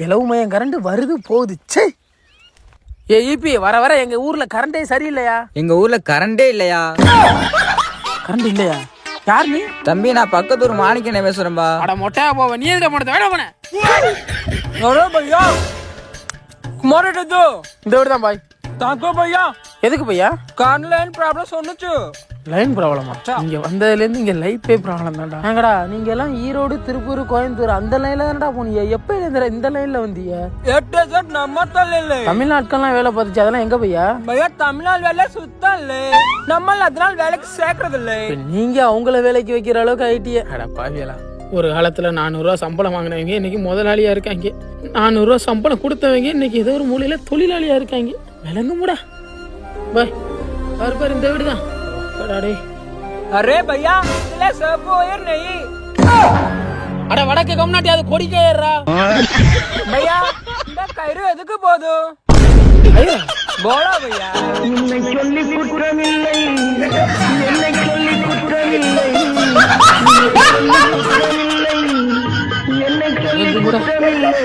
இலவு மையம் கரண்ட் வருது போகுது. சே ஏ ஈபி வர வர எங்க ஊர்ல கரண்டே சரியில்லையா? எங்க ஊர்ல கரண்டே இல்லையா? கரண்ட் இல்லையா? யார் நீ? தம்பி நான் பக்கத்தூர் மாணிக்கனே பேசுறேன்பா. அட மொட்டையா போவ நீ எதுக்கு போனது? வேணா போன भैया कुमार दो இந்த வீடு தான் பாய். ताको भैया எதுக்கு பையா? कान लाइन प्रॉब्लम सोनुचु லைன் ப்ராப்ளமா? இங்க வந்ததுலேருந்து இங்க லைஃபே ப்ராப்ளம் தான்டா. ஏங்கடா நீங்க எல்லாம் ஈரோடு திருப்பூர் கோயம்புத்தூர் அந்த லைன்ல தானடா போனீங்க. எப்ப இந்த லைன்ல வந்தீங்க? 8 नंबर तले தமிழ்நாட்டுக்கெல்லாம் வேலை பார்த்துச்சு. அதெல்லாம் எங்க பையா? भैया तमिलनाडु வேலை சுத்தல்ல நம்ம அதனால வேலைக்கு சேர்க்கறது இல்ல. நீங்க அவங்கள வேலைக்கு வைக்கிற அளவுக்கு ஐடியா. அட பாவியலா, ஒரு காலத்துல 400 ரூபா சம்பளம் வாங்கினவங்க இன்னைக்கு முதலாளியா இருக்காங்க. 400 ரூபா சம்பளம் கொடுத்தவங்க இன்னைக்கு ஏதோ ஒரு மூலையில தொழிலாளியா இருக்காங்க. விளங்க முடா பாய். பாரு இந்த வீடு தான். अरे भैया इसले सब ओयर नहीं. அட வடக்கு கம்னாட்டி அது கொடிக்கே ஏறா. भैया இந்த கயிறு எதுக்கு போது? போடா भैया. என்னை சொல்லி குற்றமில்லை, என்னை சொல்லி குற்றமில்லை, என்னை சொல்லி குற்றமில்லை.